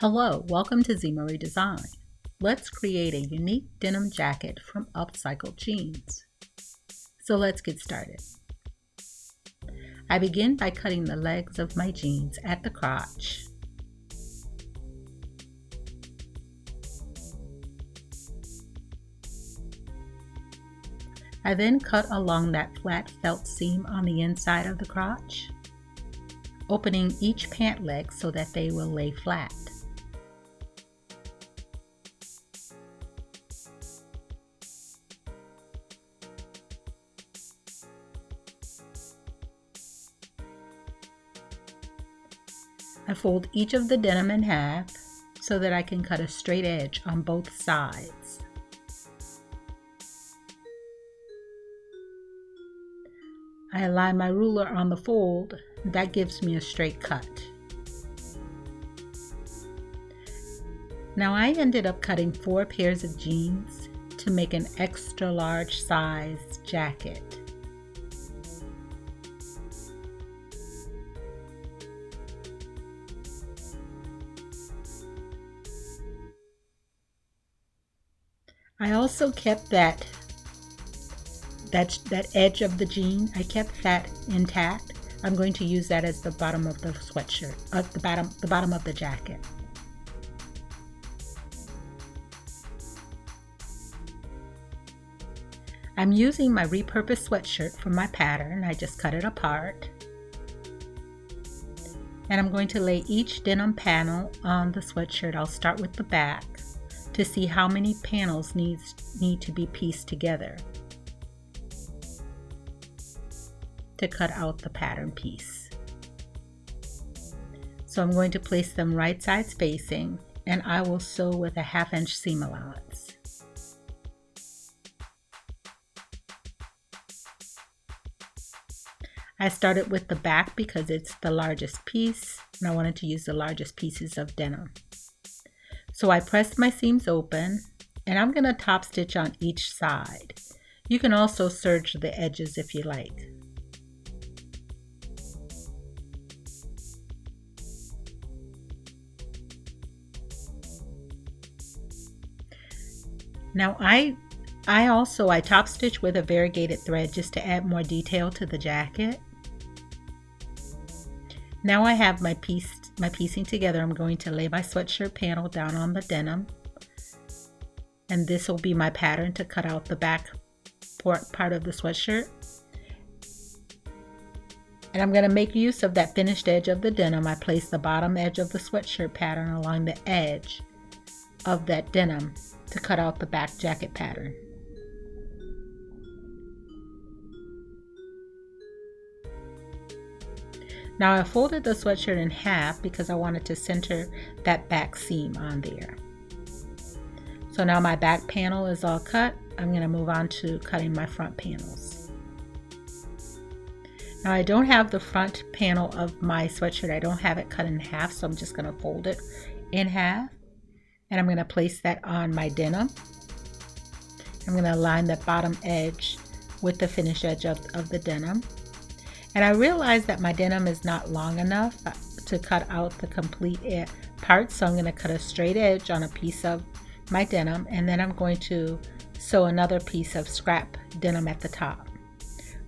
Hello, welcome to Z Marie Design. Let's create a unique denim jacket from upcycled jeans. So let's get started. I begin by cutting the legs of my jeans at the crotch. I then cut along that flat felt seam on the inside of the crotch, opening each pant leg so that they will lay flat. I fold each of the denim in half so that I can cut a straight edge on both sides. I align my ruler on the fold. That gives me a straight cut. Now I ended up cutting 4 pairs of jeans to make an extra large size jacket. I also kept that edge of the jean. I kept that intact. I'm going to use that as the bottom of the sweatshirt, the bottom of the jacket. I'm using my Repurposed sweatshirt for my pattern. I just cut it apart. And I'm going to lay each denim panel on the sweatshirt. I'll start with the back to see how many panels need to be pieced together to cut out the pattern piece. So I'm going to place them right sides facing, and I will sew with a 1/2 inch seam allowance. I started with the back because it's the largest piece, and I wanted to use the largest pieces of denim. So I pressed my seams open, and I'm going to top stitch on each side. You can also serge the edges if you like. Now I top stitch with a variegated thread just to add more detail to the jacket. Now I have my piecing together. I'm going to lay my sweatshirt panel down on the denim, and this will be my pattern to cut out the back part of the sweatshirt. And I'm going to make use of that finished edge of the denim. I place the bottom edge of the sweatshirt pattern along the edge of that denim to cut out the back jacket pattern. Now I folded the sweatshirt in half because I wanted to center that back seam on there. So now my back panel is all cut. I'm going to move on to cutting my front panels. Now I don't have the front panel of my sweatshirt. I don't have it cut in half, so I'm just going to fold it in half. And I'm going to place that on my denim. I'm going to align the bottom edge with the finished edge of the denim. And I realized that my denim is not long enough to cut out the complete part, so I'm going to cut a straight edge on a piece of my denim, and then I'm going to sew another piece of scrap denim at the top.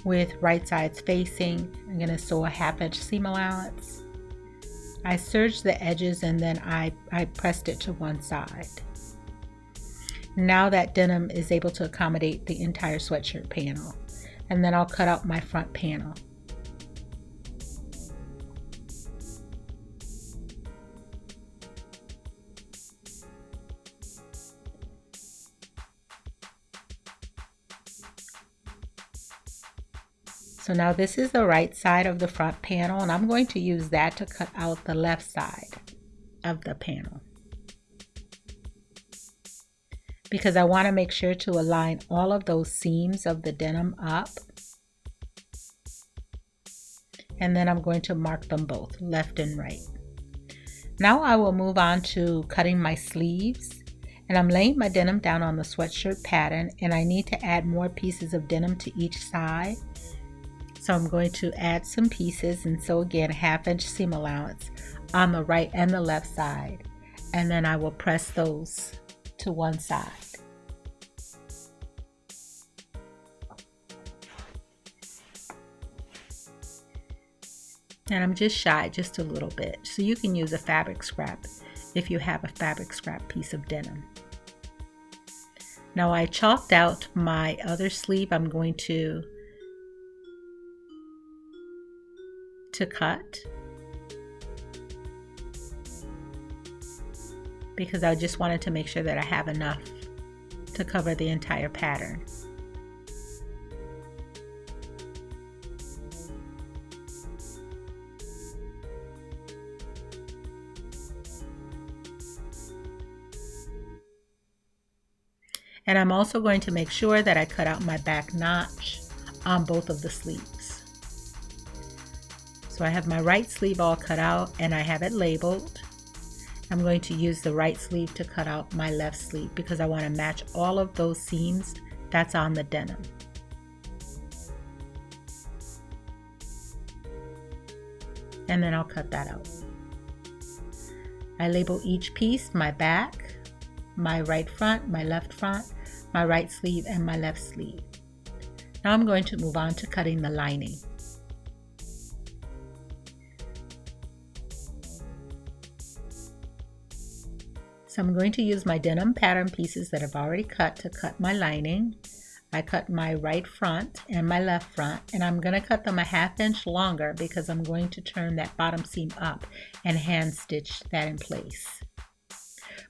With right sides facing, I'm going to sew a 1/2 inch seam allowance. I serged the edges, and then I pressed it to one side. Now that denim is able to accommodate the entire sweatshirt panel, and then I'll cut out my front panel. So now this is the right side of the front panel, and I'm going to use that to cut out the left side of the panel, because I want to make sure to align all of those seams of the denim up. And then I'm going to mark them both, left and right. Now I will move on to cutting my sleeves, and I'm laying my denim down on the sweatshirt pattern, and I need to add more pieces of denim to each side. So I'm going to add some pieces and sew again a 1/2 inch seam allowance on the right and the left side. and then I will press those to one side. And I'm just shy just a little bit, so you can use a fabric scrap if you have a fabric scrap piece of denim. Now I chalked out my other sleeve. I'm going to cut, because I just wanted to make sure that I have enough to cover the entire pattern. And I'm also going to make sure that I cut out my back notch on both of the sleeves. So I have my right sleeve all cut out and I have it labeled. I'm going to use the right sleeve to cut out my left sleeve because I want to match all of those seams that's on the denim. And then I'll cut that out. I label each piece, my back, my right front, my left front, my right sleeve, and my left sleeve. Now I'm going to move on to cutting the lining. So I'm going to use my denim pattern pieces that I've already cut to cut my lining. I cut my right front and my left front, and I'm going to cut them a 1/2 inch longer because I'm going to turn that bottom seam up and hand stitch that in place.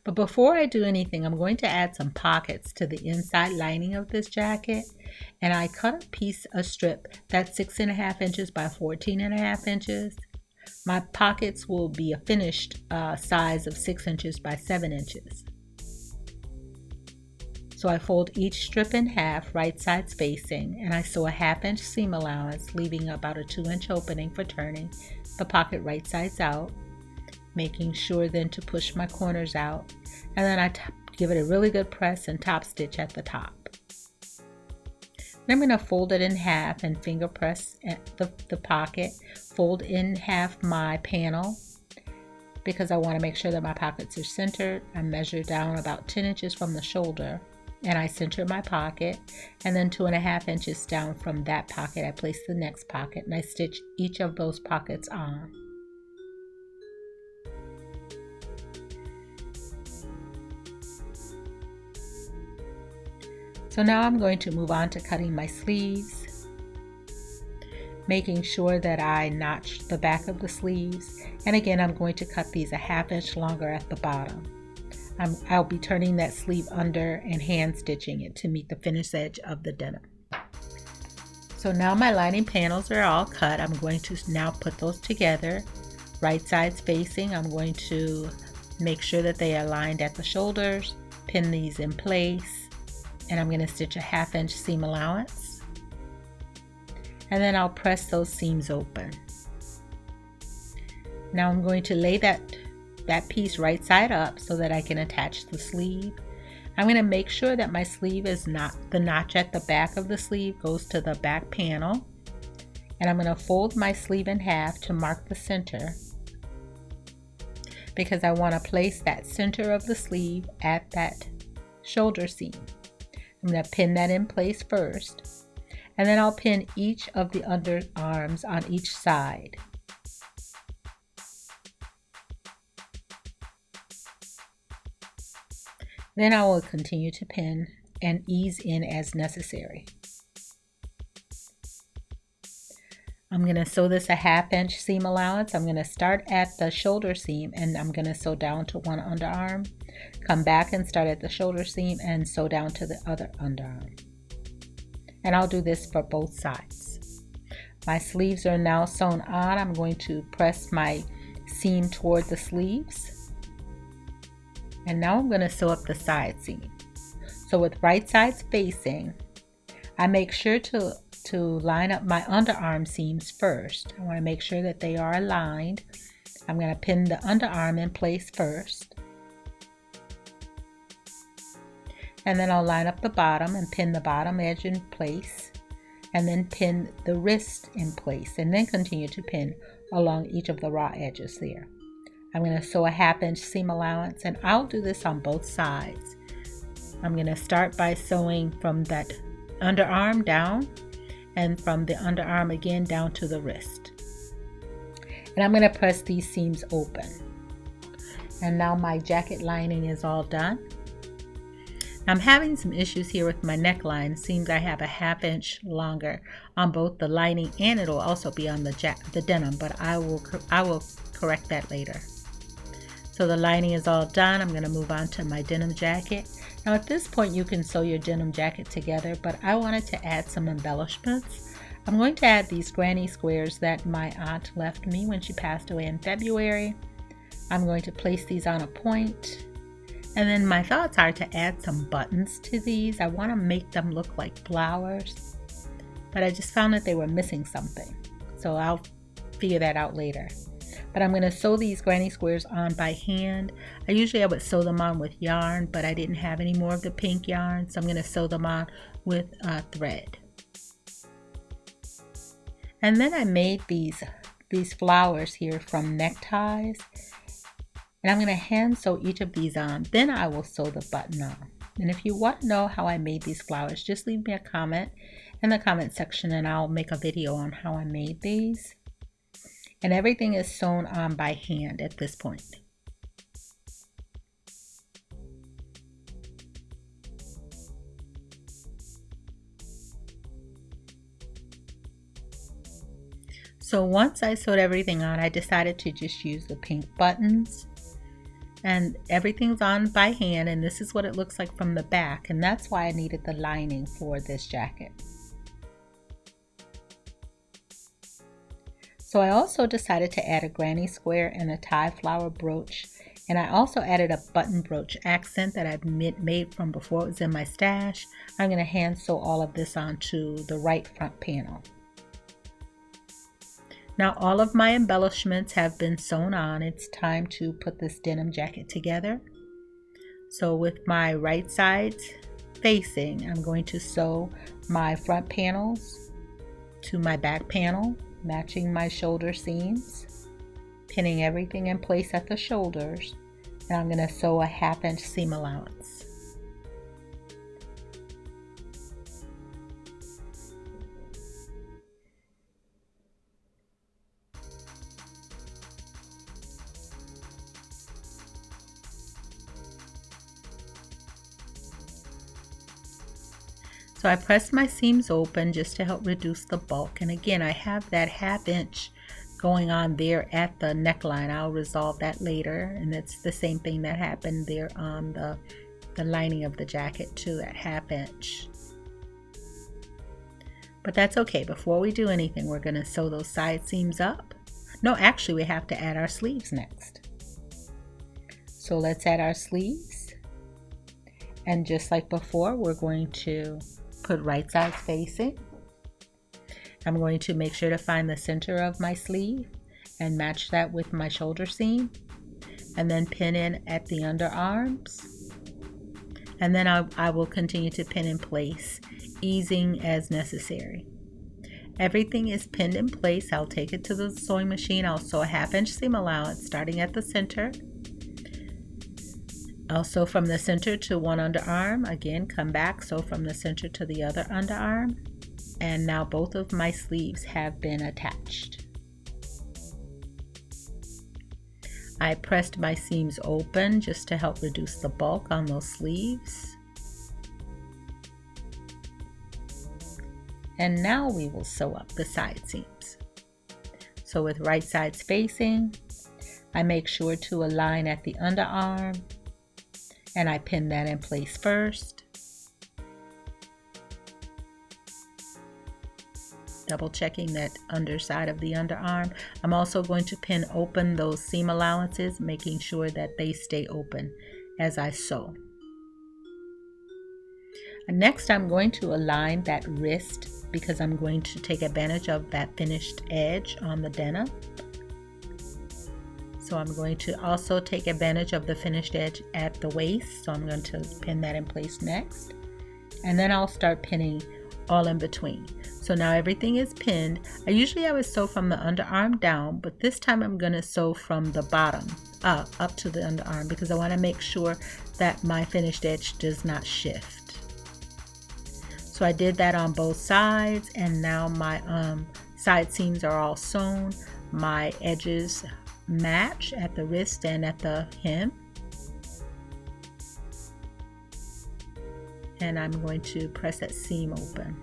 But before I do anything, I'm going to add some pockets to the inside lining of this jacket. And I cut a strip that's 6.5 inches by 14.5 inches. My pockets will be a finished size of 6 inches by 7 inches. So I fold each strip in half, right sides facing, and I sew a 1/2 inch seam allowance, leaving about a 2 inch opening for turning the pocket right sides out, making sure then to push my corners out, and then I give it a really good press and top stitch at the top. Then I'm going to fold it in half and finger press at the pocket, fold in half my panel because I want to make sure that my pockets are centered. I measure down about 10 inches from the shoulder and I center my pocket, and then 2.5 inches down from that pocket I place the next pocket and I stitch each of those pockets on. So now I'm going to move on to cutting my sleeves, making sure that I notch the back of the sleeves. And again, I'm going to cut these a 1/2 inch longer at the bottom. I'll be turning that sleeve under and hand stitching it to meet the finished edge of the denim. So now my lining panels are all cut. I'm going to now put those together, right sides facing. I'm going to make sure that they are lined at the shoulders, pin these in place, and I'm going to stitch a 1/2 inch seam allowance, and then I'll press those seams open. Now I'm going to lay that piece right side up so that I can attach the sleeve. I'm going to make sure that my sleeve is not, the notch at the back of the sleeve goes to the back panel, and I'm going to fold my sleeve in half to mark the center because I want to place that center of the sleeve at that shoulder seam. I'm going to pin that in place first, and then I'll pin each of the underarms on each side. Then I will continue to pin and ease in as necessary. I'm going to sew this a 1/2 inch seam allowance. I'm going to start at the shoulder seam and I'm going to sew down to one underarm, come back and start at the shoulder seam and sew down to the other underarm. And I'll do this for both sides. My sleeves are now sewn on. I'm going to press my seam toward the sleeves. And now I'm going to sew up the side seam. So with right sides facing, I make sure to line up my underarm seams first. I want to make sure that they are aligned. I'm going to pin the underarm in place first. And then I'll line up the bottom and pin the bottom edge in place. And then pin the wrist in place. And then continue to pin along each of the raw edges there. I'm going to sew a 1/2 inch seam allowance, and I'll do this on both sides. I'm going to start by sewing from that underarm down, and from the underarm again down to the wrist. And I'm going to press these seams open. And now my jacket lining is all done. I'm having some issues here with my neckline. It seems I have a 1/2 inch longer on both the lining, and it'll also be on the denim, but I will correct that later. So the lining is all done. I'm going to move on to my denim jacket. Now at this point you can sew your denim jacket together, but I wanted to add some embellishments. I'm going to add these granny squares that my aunt left me when she passed away in February. I'm going to place these on a point. And then my thoughts are to add some buttons to these. I want to make them look like flowers, but I just found that they were missing something. So I'll figure that out later. But I'm going to sew these granny squares on by hand. I would sew them on with yarn, but I didn't have any more of the pink yarn, so I'm going to sew them on with thread. And then I made these flowers here from neckties. And I'm going to hand sew each of these on. Then I will sew the button on. And if you want to know how I made these flowers, just leave me a comment in the comment section and I'll make a video on how I made these. And everything is sewn on by hand at this point. So once I sewed everything on, I decided to just use the pink buttons. And everything's on by hand, and this is what it looks like from the back, and that's why I needed the lining for this jacket. So I also decided to add a granny square and a tie flower brooch, and I also added a button brooch accent that I'd made from before it was in my stash. I'm going to hand sew all of this onto the right front panel. Now all of my embellishments have been sewn on. It's time to put this denim jacket together. So with my right sides facing, I'm going to sew my front panels to my back panel, matching my shoulder seams, pinning everything in place at the shoulders, and I'm going to sew a 1/2 inch seam allowance. So I press my seams open just to help reduce the bulk. And again, I have that 1/2 inch going on there at the neckline. I'll resolve that later. And it's the same thing that happened there on the lining of the jacket too, that 1/2 inch. But that's okay. Before we do anything, we're going to sew those side seams up. No, actually we have to add our sleeves next. So let's add our sleeves. And just like before, we're going to put right sides facing. I'm going to make sure to find the center of my sleeve and match that with my shoulder seam, and then pin in at the underarms, and then I will continue to pin in place, easing as necessary. Everything is pinned in place. I'll take it to the sewing machine. I'll sew a 1/2 inch seam allowance starting at the center. Also from the center to one underarm, again come back, sew from the center to the other underarm, and now both of my sleeves have been attached. I pressed my seams open just to help reduce the bulk on those sleeves. And now we will sew up the side seams. So with right sides facing, I make sure to align at the underarm, and I pin that in place first. Double checking that underside of the underarm. I'm also going to pin open those seam allowances, making sure that they stay open as I sew. And next I'm going to align that wrist because I'm going to take advantage of that finished edge on the denim. So I'm going to also take advantage of the finished edge at the waist. So I'm going to pin that in place next. And then I'll start pinning all in between. So now everything is pinned. I would sew from the underarm down, but this time I'm going to sew from the bottom up to the underarm, because I want to make sure that my finished edge does not shift. So I did that on both sides, and now my side seams are all sewn. My edges match at the wrist and at the hem. And I'm going to press that seam open.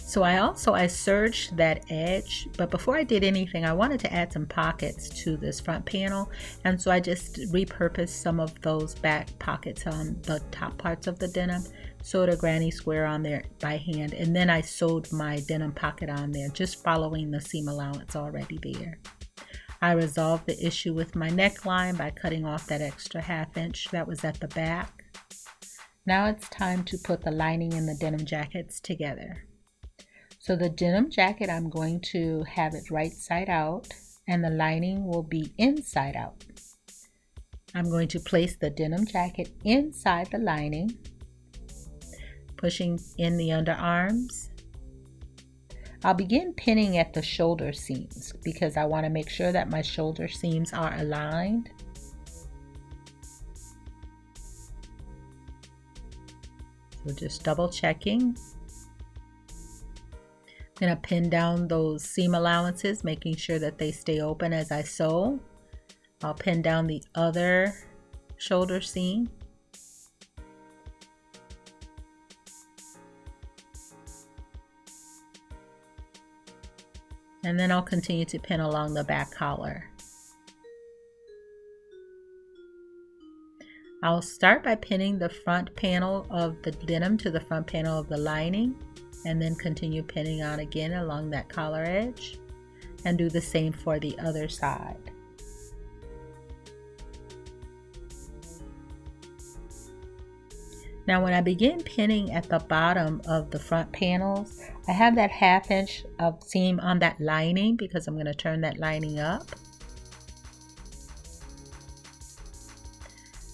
So I serged that edge, but before I did anything, I wanted to add some pockets to this front panel, and so I just repurposed some of those back pockets on the top parts of the denim, sewed a granny square on there by hand, and then I sewed my denim pocket on there, just following the seam allowance already there. I resolved the issue with my neckline by cutting off that extra ½ inch that was at the back. Now it's time to put the lining and the denim jackets together. So the denim jacket, I'm going to have it right side out, and the lining will be inside out. I'm going to place the denim jacket inside the lining, pushing in the underarms. I'll begin pinning at the shoulder seams because I want to make sure that my shoulder seams are aligned. So just double checking. I'm going to pin down those seam allowances, making sure that they stay open as I sew. I'll pin down the other shoulder seam. And then I'll continue to pin along the back collar. I'll start by pinning the front panel of the denim to the front panel of the lining, and then continue pinning on again along that collar edge, and do the same for the other side. Now when I begin pinning at the bottom of the front panels, I have that ½ inch of seam on that lining because I'm going to turn that lining up.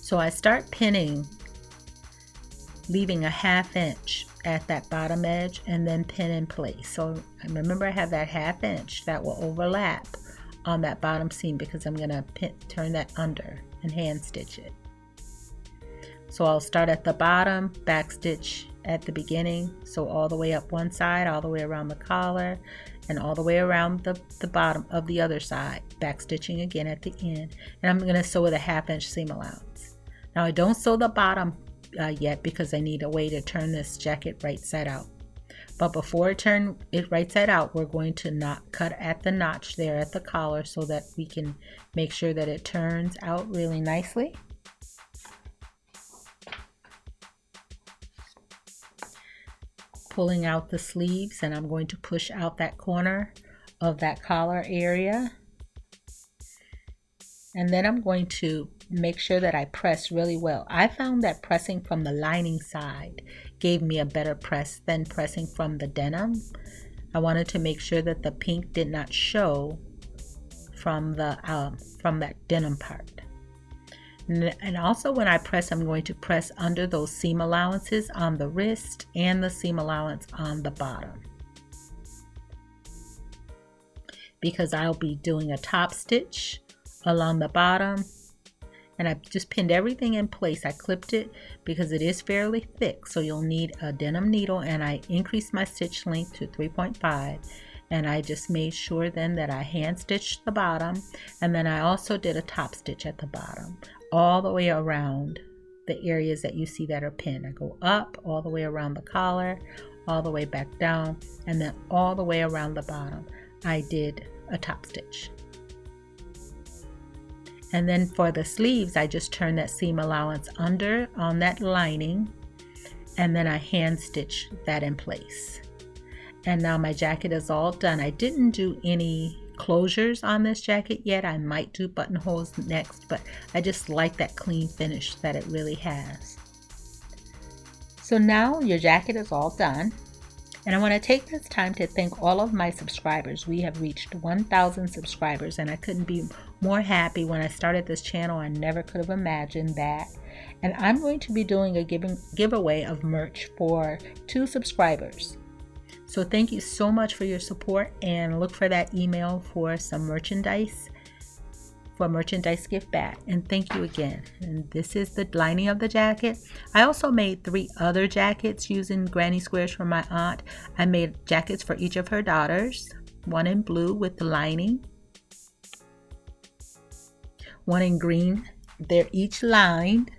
So I start pinning, leaving a ½ inch at that bottom edge, and then pin in place. So remember, I have that ½ inch that will overlap on that bottom seam because I'm going to turn that under and hand stitch it. So I'll start at the bottom, back stitch at the beginning, so all the way up one side, all the way around the collar, and all the way around the bottom of the other side, back stitching again at the end. And I'm going to sew with a ½ inch seam allowance. Now I don't sew the bottom yet because I need a way to turn this jacket right side out. But before I turn it right side out, we're going to cut at the notch there at the collar so that we can make sure that it turns out really nicely. Pulling out the sleeves, and I'm going to push out that corner of that collar area. And then I'm going to make sure that I press really well. I found that pressing from the lining side gave me a better press than pressing from the denim. I wanted to make sure that the pink did not show from that denim part. And also when I press, I'm going to press under those seam allowances on the wrist and the seam allowance on the bottom, because I'll be doing a top stitch along the bottom. And I just pinned everything in place. I clipped it because it is fairly thick, so you'll need a denim needle, and I increased my stitch length to 3.5. And I just made sure then that I hand stitched the bottom, and then I also did a top stitch at the bottom all the way around the areas that you see that are pinned. I go up all the way around the collar, all the way back down, and then all the way around the bottom I did a top stitch. And then for the sleeves, I just turned that seam allowance under on that lining, and then I hand stitch that in place. And now my jacket is all done. I didn't do any closures on this jacket yet. I might do buttonholes next, but I just like that clean finish that it really has. So now your jacket is all done. And I want to take this time to thank all of my subscribers. We have reached 1,000 subscribers, and I couldn't be more happy. When I started this channel, I never could have imagined that. And I'm going to be doing a giveaway of merch for 2 subscribers. So thank you so much for your support, and look for that email for some merchandise, for merchandise gift back. And thank you again. And this is the lining of the jacket. I also made 3 other jackets using granny squares from my aunt. I made jackets for each of her daughters, one in blue with the lining, one in green, they're each lined,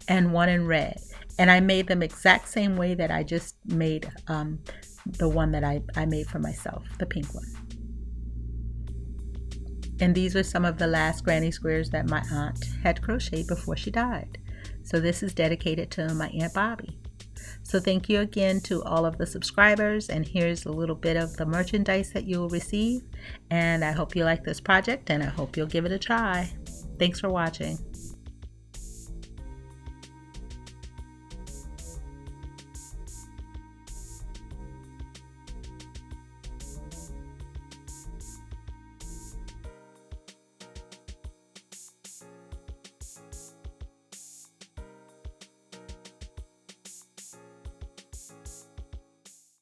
and one in red. And I made them exact same way that I just made the one that I made for myself, the pink one. And these were some of the last granny squares that my aunt had crocheted before she died. So this is dedicated to my Aunt Bobby. So thank you again to all of the subscribers, and here's a little bit of the merchandise that you will receive. And I hope you like this project, and I hope you'll give it a try. Thanks for watching.